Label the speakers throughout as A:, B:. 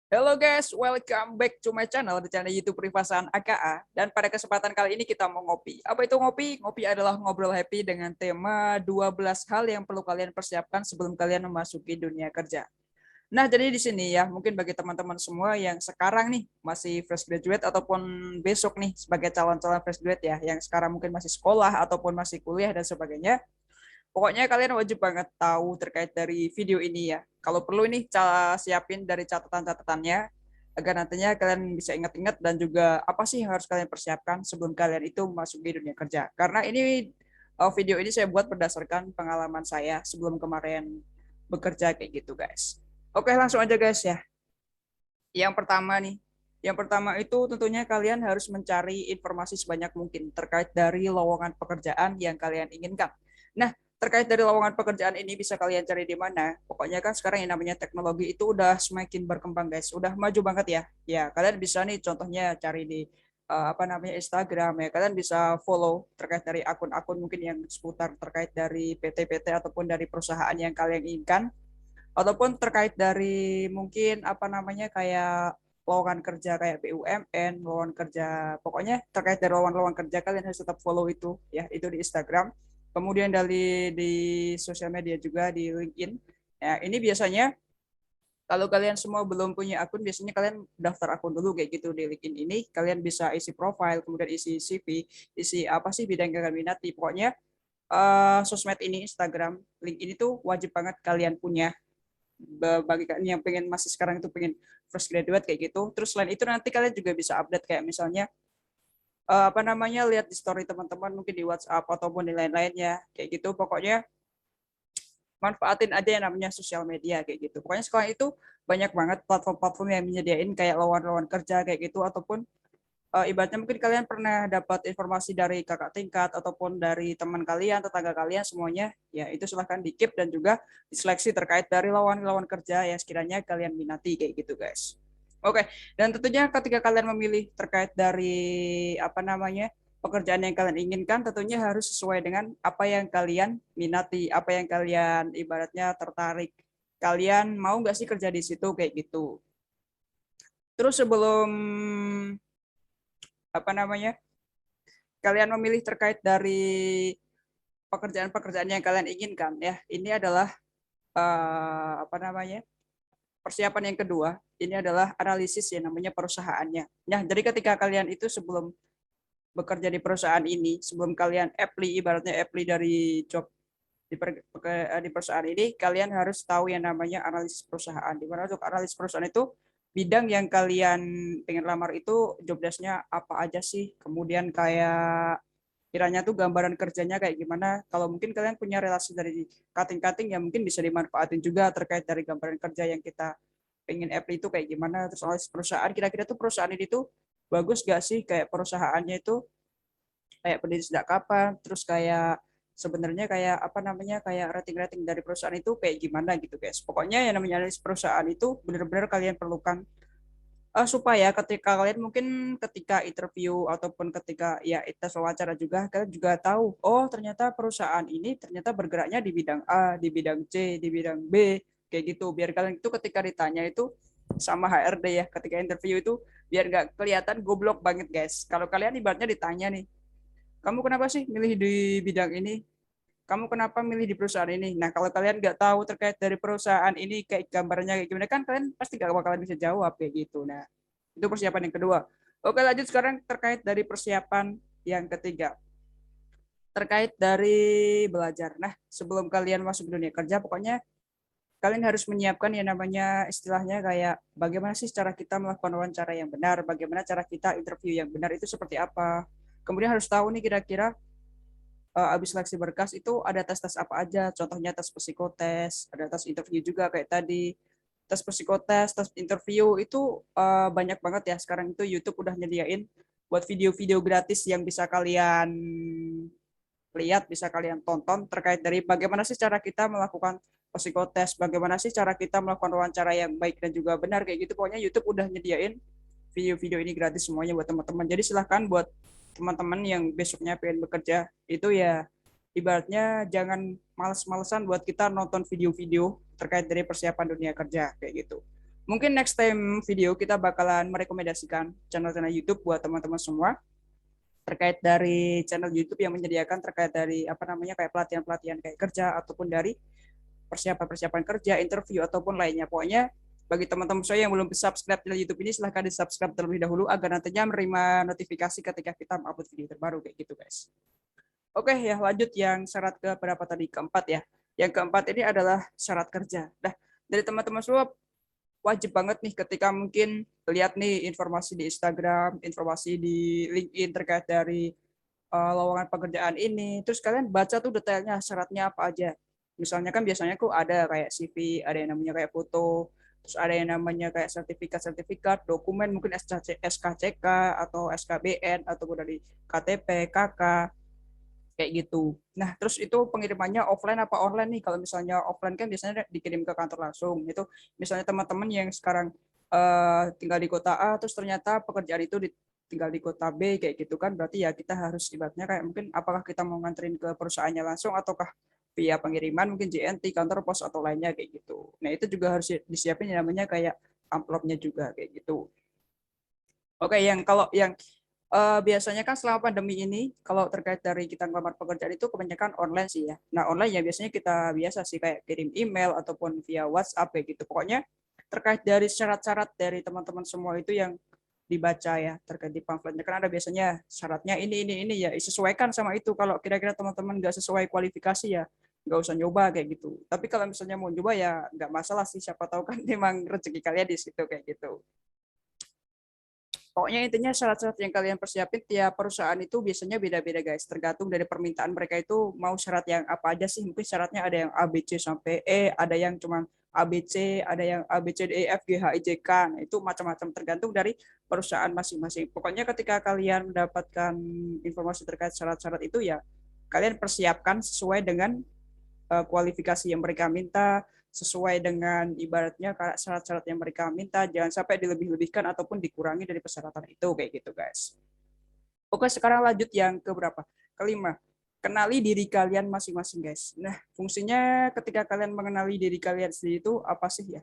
A: Halo guys, welcome back to my channel, di channel YouTube Privasaan AKA. Dan pada kesempatan kali ini kita mau ngopi. Apa itu ngopi? Ngopi adalah ngobrol happy dengan tema 12 hal yang perlu kalian persiapkan sebelum kalian memasuki dunia kerja. Nah, jadi di sini ya, mungkin bagi teman-teman semua yang sekarang nih masih fresh graduate ataupun besok nih sebagai calon-calon fresh graduate ya, yang sekarang mungkin masih sekolah ataupun masih kuliah dan sebagainya. Pokoknya kalian wajib banget tahu terkait dari video ini ya. Kalau perlu ini siapin dari catatan-catatannya agar nantinya kalian bisa ingat-ingat dan juga apa sih yang harus kalian persiapkan sebelum kalian itu masuk di dunia kerja. Karena ini video ini saya buat berdasarkan pengalaman saya sebelum kemarin bekerja kayak gitu guys. Oke, langsung aja guys ya. Yang pertama nih, yang pertama itu tentunya kalian harus mencari informasi sebanyak mungkin terkait dari lowongan pekerjaan yang kalian inginkan. Nah, terkait dari lowongan pekerjaan ini bisa kalian cari di mana? Pokoknya kan sekarang yang namanya teknologi itu udah semakin berkembang guys, udah maju banget ya. Ya, kalian bisa nih contohnya cari di apa namanya Instagram ya. Kalian bisa follow terkait dari akun-akun mungkin yang seputar terkait dari PT-PT ataupun dari perusahaan yang kalian inginkan ataupun terkait dari mungkin apa namanya kayak lowongan kerja kayak BUMN, lowongan kerja, pokoknya terkait dari lowongan kerja kalian harus tetap follow itu ya, itu di Instagram. Kemudian di sosial media juga di LinkedIn. Ya, ini biasanya kalau kalian semua belum punya akun, biasanya kalian daftar akun dulu kayak gitu di LinkedIn ini. Kalian bisa isi profile, kemudian isi CV, isi apa sih bidang yang kalian minati. Pokoknya sosmed ini, Instagram, LinkedIn itu wajib banget kalian punya bagi kalian yang pengen masih sekarang itu pengen fresh graduate kayak gitu. Terus selain itu nanti kalian juga bisa update kayak misalnya apa namanya lihat di story teman-teman mungkin di WhatsApp ataupun di lain-lainnya kayak gitu. Pokoknya manfaatin aja yang namanya sosial media kayak gitu. Pokoknya sekarang itu banyak banget platform-platform yang menyediain kayak lowongan-lowongan kerja kayak gitu ataupun ibaratnya mungkin kalian pernah dapat informasi dari kakak tingkat ataupun dari teman kalian, tetangga kalian semuanya, ya itu silahkan di-keep dan juga diseleksi terkait dari lawan-lawan kerja yang sekiranya kalian minati kayak gitu guys. Oke, dan tentunya ketika kalian memilih terkait dari apa namanya pekerjaan yang kalian inginkan, tentunya harus sesuai dengan apa yang kalian minati, apa yang kalian ibaratnya tertarik. Kalian mau nggak sih kerja di situ kayak gitu. Terus sebelum apa namanya kalian memilih terkait dari pekerjaan-pekerjaan yang kalian inginkan ya ini adalah apa namanya persiapan yang kedua ini adalah analisis yang namanya perusahaannya ya. Jadi ketika kalian itu sebelum bekerja di perusahaan ini, sebelum kalian apply dari job di perusahaan ini, kalian harus tahu yang namanya analisis perusahaan. Di mana untuk analisis perusahaan itu bidang yang kalian pengen lamar itu job desk-nya apa aja sih, kemudian kayak kiranya tuh gambaran kerjanya kayak gimana. Kalau mungkin kalian punya relasi dari cutting-cutting ya mungkin bisa dimanfaatin juga terkait dari gambaran kerja yang kita pengen apply itu kayak gimana. Terus analisis perusahaan, kira-kira tuh perusahaan ini tuh bagus gak sih kayak perusahaannya itu kayak berdiri sejak kapan, terus kayak sebenarnya kayak apa namanya kayak rating-rating dari perusahaan itu kayak gimana gitu guys. Pokoknya yang namanya analisis perusahaan itu benar-benar kalian perlukan supaya ketika kalian mungkin ketika interview ataupun ketika ya tes wawancara juga kalian juga tahu oh ternyata perusahaan ini ternyata bergeraknya di bidang A, di bidang C, di bidang B kayak gitu, biar kalian itu ketika ditanya itu sama HRD ya ketika interview itu biar nggak kelihatan goblok banget guys. Kalau kalian ibaratnya ditanya nih, kamu kenapa sih milih di bidang ini, kamu kenapa milih di perusahaan ini. Nah kalau kalian nggak tahu terkait dari perusahaan ini kayak gambarnya kayak gimana kan kalian pasti nggak bakalan bisa jawab kayak gitu. Nah itu persiapan yang kedua. Oke, lanjut sekarang terkait dari persiapan yang ketiga terkait dari belajar. Nah sebelum kalian masuk dunia kerja pokoknya kalian harus menyiapkan yang namanya istilahnya kayak bagaimana sih cara kita melakukan wawancara yang benar, bagaimana cara kita interview yang benar itu seperti apa. Kemudian harus tahu nih kira-kira habis seleksi berkas itu ada tes-tes apa aja, contohnya tes psikotes, ada tes interview juga kayak tadi. Tes psikotes, tes interview itu banyak banget ya. Sekarang itu YouTube udah nyediain buat video-video gratis yang bisa kalian lihat, bisa kalian tonton terkait dari bagaimana sih cara kita melakukan psikotes, bagaimana sih cara kita melakukan wawancara yang baik dan juga benar kayak gitu. Pokoknya YouTube udah nyediain video-video ini gratis semuanya buat teman-teman. Jadi silahkan buat teman-teman yang besoknya pengen bekerja itu ya ibaratnya jangan males-malesan buat kita nonton video-video terkait dari persiapan dunia kerja kayak gitu. Mungkin next time video kita bakalan merekomendasikan channel-channel YouTube buat teman-teman semua terkait dari channel YouTube yang menyediakan terkait dari apa namanya kayak pelatihan-pelatihan kayak kerja ataupun dari persiapan-persiapan kerja, interview ataupun lainnya. Pokoknya bagi teman-teman saya yang belum subscribe channel YouTube ini silahkan di subscribe terlebih dahulu agar nantinya menerima notifikasi ketika kita upload video terbaru kayak gitu guys. Oke ya lanjut yang syarat ke berapa tadi keempat ya. Yang keempat ini adalah syarat kerja. Nah dari teman-teman semua wajib banget nih ketika mungkin lihat nih informasi di Instagram, informasi di LinkedIn terkait dari lowongan pekerjaan ini. Terus kalian baca tuh detailnya syaratnya apa aja. Misalnya kan biasanya kok ada kayak CV, ada yang namanya kayak foto, terus ada yang namanya kayak sertifikat-sertifikat, dokumen mungkin SKCK atau SKBN ataupun dari KTP, KK kayak gitu. Nah, terus itu pengirimannya offline apa online nih? Kalau misalnya offline kan biasanya dikirim ke kantor langsung. Itu misalnya teman-teman yang sekarang tinggal di kota A, terus ternyata pekerjaan itu tinggal di kota B kayak gitu kan, berarti ya kita harus ibaratnya kayak mungkin apakah kita mau nganterin ke perusahaannya langsung ataukah via pengiriman mungkin JNT, kantor pos atau lainnya kayak gitu. Nah, itu juga harus disiapin yang namanya kayak amplopnya juga kayak gitu. Oke, yang kalau yang biasanya kan selama pandemi ini, kalau terkait dari kita ngelamar pekerjaan itu kebanyakan online sih ya. Nah, online ya biasanya kita biasa sih kayak kirim email ataupun via WhatsApp kayak gitu. Pokoknya terkait dari syarat-syarat dari teman-teman semua itu yang dibaca ya terkait di pamfletnya kan ada biasanya syaratnya ini ya sesuaikan sama itu. Kalau kira-kira teman-teman nggak sesuai kualifikasi ya nggak usah nyoba kayak gitu. Tapi kalau misalnya mau nyoba ya nggak masalah sih, siapa tahu kan memang rezeki kalian di situ kayak gitu. Pokoknya intinya syarat-syarat yang kalian persiapin tiap perusahaan itu biasanya beda-beda guys. Tergantung dari permintaan mereka itu mau syarat yang apa aja sih. Mungkin syaratnya ada yang A, B, C sampai E, ada yang cuma A, B, C, ada yang A, B, C, D, E, F, G, H, I, J, K. Nah, itu macam-macam tergantung dari perusahaan masing-masing. Pokoknya ketika kalian mendapatkan informasi terkait syarat-syarat itu ya kalian persiapkan sesuai dengan kualifikasi yang mereka minta, sesuai dengan ibaratnya syarat-syarat yang mereka minta, jangan sampai dilebih-lebihkan ataupun dikurangi dari persyaratan itu kayak gitu guys. Oke, sekarang lanjut yang ke berapa? Kelima, kenali diri kalian masing-masing guys. Nah, fungsinya ketika kalian mengenali diri kalian sendiri itu apa sih ya?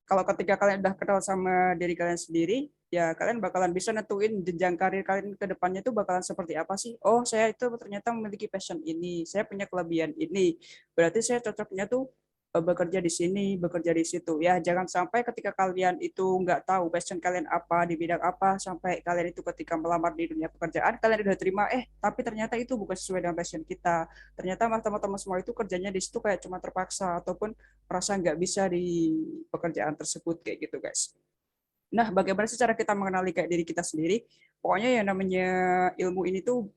A: Kalau ketika kalian udah kenal sama diri kalian sendiri, ya kalian bakalan bisa nentuin jenjang karir kalian ke depannya itu bakalan seperti apa sih. Oh, saya itu ternyata memiliki passion ini, saya punya kelebihan ini. Berarti saya cocoknya tuh bekerja di sini, bekerja di situ. Ya, jangan sampai ketika kalian itu nggak tahu passion kalian apa, di bidang apa, sampai kalian itu ketika melamar di dunia pekerjaan, kalian udah terima, tapi ternyata itu bukan sesuai dengan passion kita. Ternyata teman-teman semua itu kerjanya di situ kayak cuma terpaksa, ataupun merasa nggak bisa di pekerjaan tersebut kayak gitu guys. Nah, bagaimana sih cara kita mengenali kayak diri kita sendiri? Pokoknya yang namanya ilmu ini tuh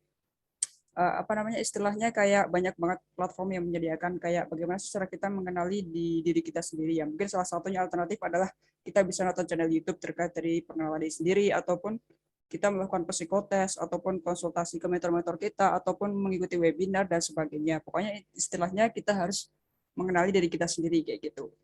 A: apa namanya istilahnya kayak banyak banget platform yang menyediakan kayak bagaimana sih cara kita mengenali di diri kita sendiri ya. Mungkin salah satunya alternatif adalah kita bisa nonton channel YouTube terkait dari pengenalan diri sendiri ataupun kita melakukan psikotes ataupun konsultasi ke mentor-mentor kita ataupun mengikuti webinar dan sebagainya. Pokoknya istilahnya kita harus mengenali diri kita sendiri kayak gitu.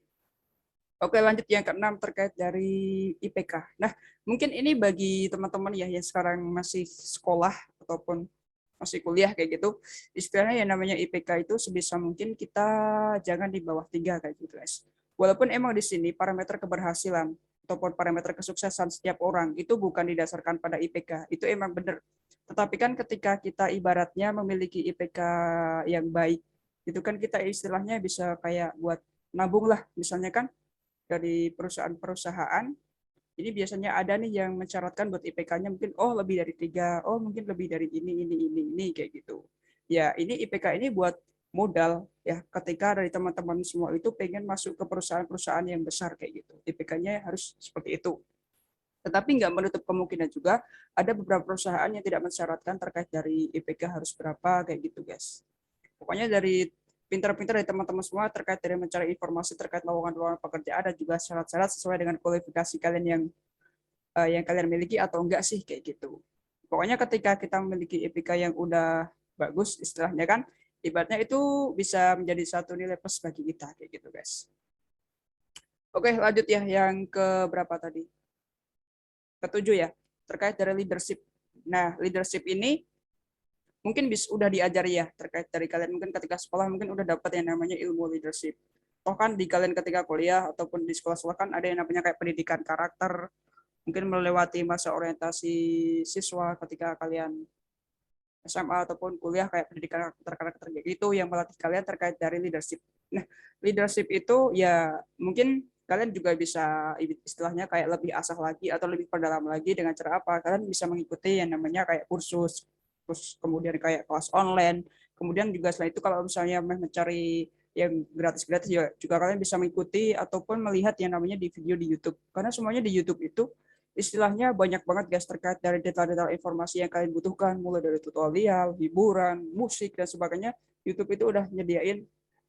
A: Oke, lanjut yang keenam terkait dari IPK. Nah, mungkin ini bagi teman-teman ya yang sekarang masih sekolah ataupun masih kuliah kayak gitu, istilahnya yang namanya IPK itu sebisa mungkin kita jangan di bawah 3 kayak gitu guys. Walaupun emang di sini parameter keberhasilan ataupun parameter kesuksesan setiap orang itu bukan didasarkan pada IPK, itu emang benar. Tetapi kan ketika kita ibaratnya memiliki IPK yang baik, itu kan kita istilahnya bisa kayak buat nabung lah, misalnya kan dari perusahaan-perusahaan ini biasanya ada nih yang mencaratkan buat IPK-nya mungkin lebih dari 3, mungkin lebih dari ini kayak gitu. Ya, ini IPK ini buat modal ya ketika dari teman-teman semua itu pengen masuk ke perusahaan-perusahaan yang besar kayak gitu. IPK-nya harus seperti itu. Tetapi nggak menutup kemungkinan juga ada beberapa perusahaan yang tidak mensyaratkan terkait dari IPK harus berapa kayak gitu, guys. Pokoknya dari pintar-pintar dari teman-teman semua terkait dari mencari informasi terkait lowongan-lowongan pekerjaan dan juga syarat-syarat sesuai dengan kualifikasi kalian yang kalian miliki atau enggak sih kayak gitu. Pokoknya ketika kita memiliki IPK yang udah bagus istilahnya kan, ibaratnya itu bisa menjadi satu nilai plus bagi kita kayak gitu guys. Oke lanjut ya yang ke berapa tadi? Ketujuh ya, terkait dari leadership. Nah leadership ini mungkin udah diajari ya terkait dari kalian mungkin ketika sekolah mungkin udah dapat yang namanya ilmu leadership. toh kan di kalian ketika kuliah ataupun di sekolah-sekolah kan ada yang namanya kayak pendidikan karakter, mungkin melewati masa orientasi siswa ketika kalian SMA ataupun kuliah kayak pendidikan karakter kayak gitu yang melatih kalian terkait dari leadership. Nah, leadership itu ya mungkin kalian juga bisa istilahnya kayak lebih asah lagi atau lebih perdalam lagi dengan cara apa? Kalian bisa mengikuti yang namanya kayak kursus, terus kemudian kayak kelas online. Kemudian juga selain itu kalau misalnya mencari yang gratis-gratis juga kalian bisa mengikuti ataupun melihat yang namanya di video di YouTube. Karena semuanya di YouTube itu istilahnya banyak banget guys terkait dari detail-detail informasi yang kalian butuhkan, mulai dari tutorial, hiburan, musik, dan sebagainya. YouTube itu udah nyediain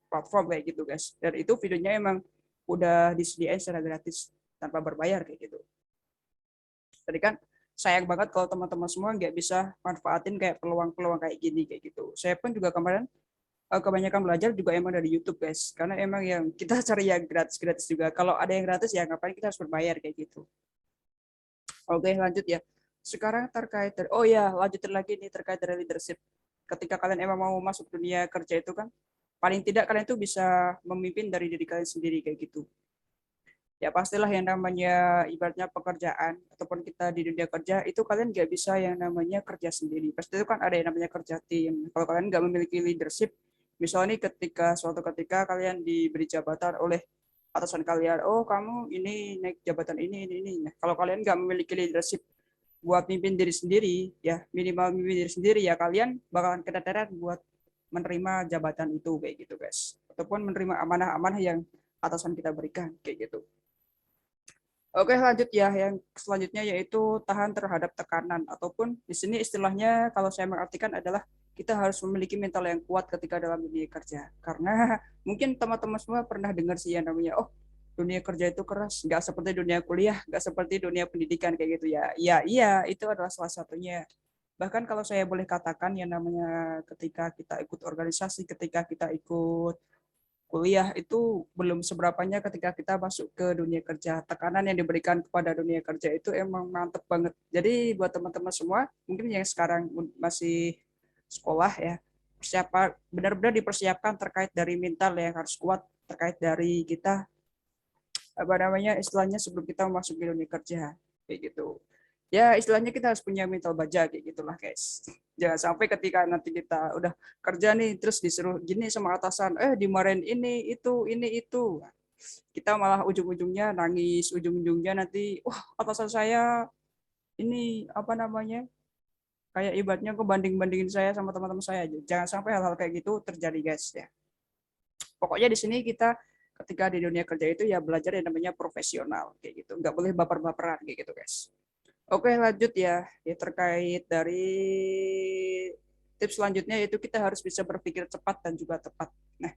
A: platform kayak gitu guys. Dan itu videonya emang udah disediain secara gratis tanpa berbayar kayak gitu. Jadi kan sayang banget kalau teman-teman semua nggak bisa manfaatin kayak peluang-peluang kayak gini kayak gitu. Saya pun juga kemarin kebanyakan belajar juga emang dari YouTube guys. Karena emang yang kita cari yang gratis-gratis juga. Kalau ada yang gratis ya ngapain kita harus berbayar kayak gitu. Oke, lanjut ya. Sekarang terkait dari, oh ya, lanjutin lagi nih terkait dari leadership. Ketika kalian emang mau masuk dunia kerja itu kan, paling tidak kalian tuh bisa memimpin dari diri kalian sendiri kayak gitu. Ya pastilah yang namanya ibaratnya pekerjaan ataupun kita di dunia kerja itu kalian nggak bisa yang namanya kerja sendiri. Pasti itu kan ada yang namanya kerja tim. Kalau kalian nggak memiliki leadership, misalnya nih ketika suatu ketika kalian diberi jabatan oleh atasan kalian, oh kamu ini naik jabatan ini. Nah, kalau kalian nggak memiliki leadership buat mimpin diri sendiri, ya minimal mimpin diri sendiri ya kalian bakalan keteteran buat menerima jabatan itu kayak gitu guys, ataupun menerima amanah-amanah yang atasan kita berikan kayak gitu. Oke, lanjut ya. Yang selanjutnya yaitu tahan terhadap tekanan ataupun di sini istilahnya kalau saya mengartikan adalah kita harus memiliki mental yang kuat ketika dalam dunia kerja. Karena mungkin teman-teman semua pernah dengar sih yang namanya, oh dunia kerja itu keras, nggak seperti dunia kuliah, nggak seperti dunia pendidikan kayak gitu ya. Iya, iya, itu adalah salah satunya. Bahkan kalau saya boleh katakan yang namanya ketika kita ikut organisasi, ketika kita ikut kuliah itu belum seberapanya ketika kita masuk ke dunia kerja. Tekanan yang diberikan kepada dunia kerja itu emang mantep banget. Jadi buat teman-teman semua, mungkin yang sekarang masih sekolah ya, persiapan benar-benar dipersiapkan terkait dari mental yang harus kuat terkait dari kita apa namanya istilahnya sebelum kita masuk ke dunia kerja kayak gitu. Ya istilahnya kita harus punya mental baja kayak gitulah guys. Jangan sampai ketika nanti kita udah kerja nih terus disuruh gini sama atasan, dimarahin ini itu. Kita malah ujung-ujungnya nangis, ujung-ujungnya nanti wah atasan saya ini apa namanya kayak ibaratnya kebanding-bandingin saya sama teman-teman saya aja. Jangan sampai hal-hal kayak gitu terjadi guys ya. Pokoknya di sini kita ketika di dunia kerja itu ya belajar yang namanya profesional kayak gitu. Nggak boleh baper-baperan kayak gitu guys. Oke, lanjut ya. Ya terkait dari tips selanjutnya yaitu kita harus bisa berpikir cepat dan juga tepat. Nah,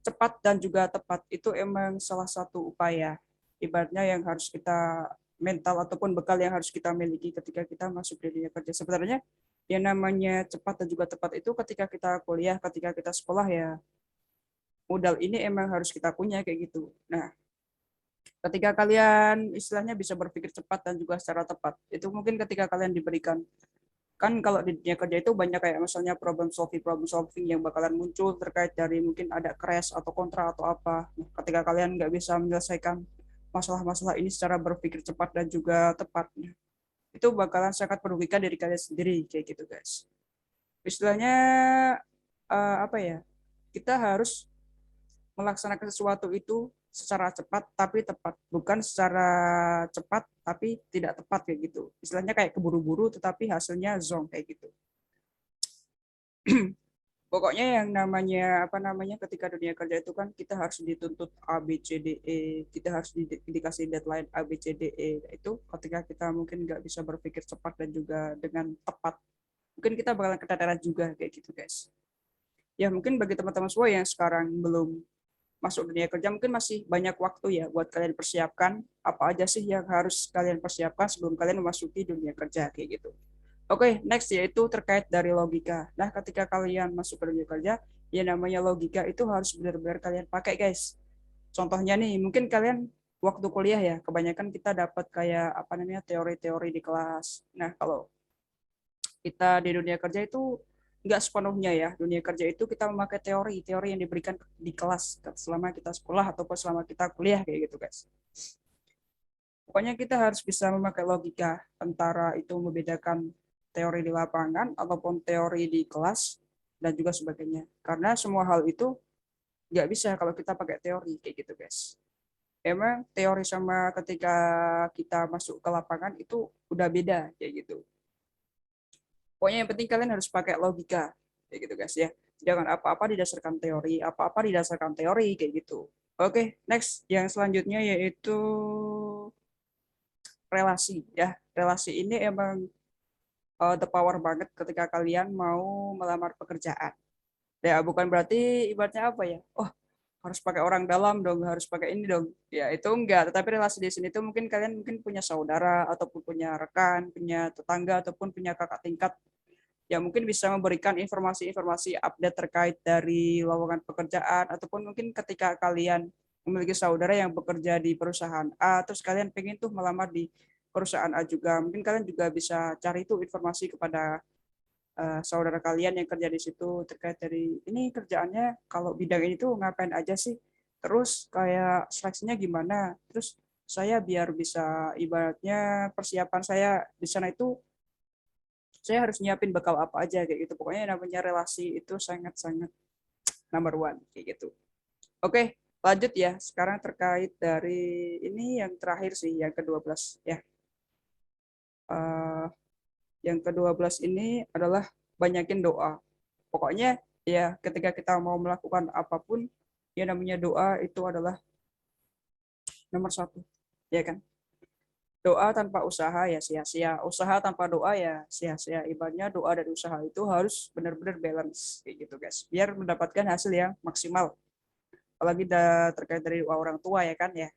A: cepat dan juga tepat itu emang salah satu upaya ibaratnya yang harus kita mental ataupun bekal yang harus kita miliki ketika kita masuk di dunia kerja. Sebenarnya yang namanya cepat dan juga tepat itu ketika kita kuliah, ketika kita sekolah ya modal ini emang harus kita punya kayak gitu. Nah, ketika kalian istilahnya bisa berpikir cepat dan juga secara tepat, itu mungkin ketika kalian diberikan kan kalau di dunia kerja itu banyak kayak misalnya problem solving yang bakalan muncul terkait dari mungkin ada crash atau kontra atau apa. Nah, ketika kalian nggak bisa menyelesaikan masalah-masalah ini secara berpikir cepat dan juga tepat, itu bakalan sangat merugikan diri kalian sendiri kayak gitu guys. Istilahnya apa ya? Kita harus melaksanakan sesuatu itu secara cepat tapi tepat, bukan secara cepat tapi tidak tepat kayak gitu. Istilahnya kayak keburu-buru tetapi hasilnya zonk kayak gitu. Pokoknya yang namanya apa namanya ketika dunia kerja itu kan kita harus dituntut A B C D E, kita harus dikasih deadline A B C D E. Itu ketika kita mungkin nggak bisa berpikir cepat dan juga dengan tepat, mungkin kita bakalan keteteran juga kayak gitu guys. Ya mungkin bagi teman-teman semua yang sekarang belum masuk dunia kerja mungkin masih banyak waktu ya buat kalian persiapkan apa aja sih yang harus kalian persiapkan sebelum kalian memasuki dunia kerja kayak gitu. Oke, next yaitu terkait dari logika. Nah, ketika kalian masuk ke dunia kerja, ya namanya logika itu harus benar-benar kalian pakai, guys. Contohnya nih, mungkin kalian waktu kuliah ya, kebanyakan kita dapat kayak apa namanya teori-teori di kelas. Nah, kalau kita di dunia kerja itu nggak sepenuhnya ya dunia kerja itu kita memakai teori yang diberikan di kelas selama kita sekolah ataupun selama kita kuliah kayak gitu guys. Pokoknya kita harus bisa memakai logika antara itu membedakan teori di lapangan ataupun teori di kelas dan juga sebagainya. Karena semua hal itu nggak bisa kalau kita pakai teori kayak gitu guys. Emang teori sama ketika kita masuk ke lapangan itu udah beda kayak gitu. Pokoknya yang penting kalian harus pakai logika kayak gitu guys ya. Jangan apa-apa didasarkan teori, apa-apa didasarkan teori kayak gitu. Oke, next yang selanjutnya yaitu relasi ya. Relasi ini emang the power banget ketika kalian mau melamar pekerjaan. Ya, bukan berarti ibaratnya apa ya? Oh, harus pakai orang dalam dong, harus pakai ini dong. Ya, itu enggak. Tetapi relasi di sini tuh mungkin kalian mungkin punya saudara ataupun punya rekan, punya tetangga ataupun punya kakak tingkat yang mungkin bisa memberikan informasi-informasi update terkait dari lowongan pekerjaan ataupun mungkin ketika kalian memiliki saudara yang bekerja di perusahaan A terus kalian pengen tuh melamar di perusahaan A juga mungkin kalian juga bisa cari tuh informasi kepada saudara kalian yang kerja di situ terkait dari ini kerjaannya kalau bidang ini tuh ngapain aja sih terus kayak seleksinya gimana terus saya biar bisa ibaratnya persiapan saya di sana itu saya harus nyiapin bekal apa aja kayak gitu. Pokoknya yang namanya relasi itu sangat-sangat number one kayak gitu. Oke, lanjut ya. Sekarang terkait dari ini yang terakhir sih, yang ke-12 ya. Uh, yang ke-12 ini adalah banyakin doa. Pokoknya ya ketika kita mau melakukan apapun, ya namanya doa itu adalah nomor satu. Ya kan? Doa tanpa usaha ya sia-sia. Usaha tanpa doa ya sia-sia. Ibaratnya doa dan usaha itu harus benar-benar balance kayak gitu guys. Biar mendapatkan hasil yang maksimal. Apalagi terkait dari doa orang tua ya kan ya.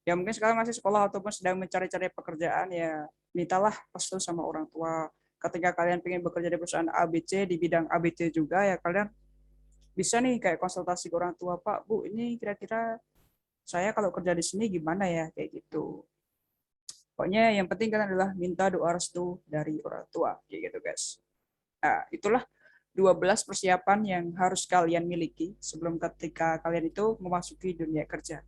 A: Ya mungkin sekarang masih sekolah ataupun sedang mencari-cari pekerjaan ya mintalah restu sama orang tua. Ketika kalian ingin bekerja di perusahaan ABC di bidang ABC juga ya kalian bisa nih kayak konsultasi ke orang tua, Pak, Bu, ini kira-kira saya kalau kerja di sini gimana ya kayak gitu. Pokoknya yang penting kalian adalah minta doa restu dari orang tua, kayak gitu guys. Nah, itulah 12 persiapan yang harus kalian miliki sebelum ketika kalian itu memasuki dunia kerja.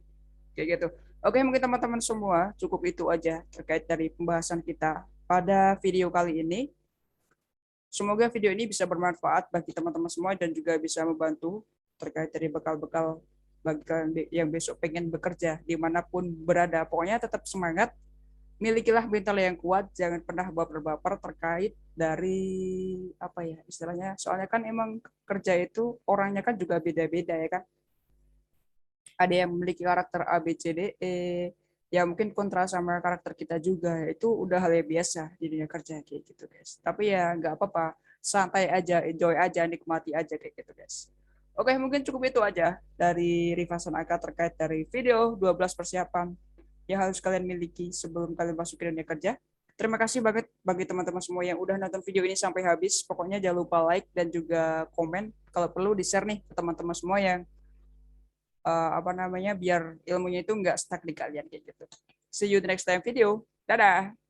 A: Kayak gitu. Oke, mungkin teman-teman semua cukup itu aja terkait dari pembahasan kita pada video kali ini. Semoga video ini bisa bermanfaat bagi teman-teman semua dan juga bisa membantu terkait dari bekal-bekal bagi kalian yang besok pengen bekerja dimanapun berada. Pokoknya tetap semangat, milikilah mental yang kuat, jangan pernah baper-baper terkait dari apa ya istilahnya. Soalnya kan emang kerja itu orangnya kan juga beda-beda ya kan. Ada yang memiliki karakter A, B, C, D, E, ya mungkin kontra sama karakter kita juga. Itu udah hal yang biasa di dunia kerja kayak gitu guys. Tapi ya nggak apa-apa, santai aja, enjoy aja, nikmati aja kayak gitu guys. Oke, mungkin cukup itu aja dari Rifasan Aka terkait dari video 12 persiapan yang harus kalian miliki sebelum kalian masuk ke dunia kerja. Terima kasih banget bagi teman-teman semua yang udah nonton video ini sampai habis. Pokoknya jangan lupa like dan juga komen. Kalau perlu di-share nih ke teman-teman semua yang apa namanya biar ilmunya itu nggak stuck di kalian kayak gitu. See you the next time video. Dadah.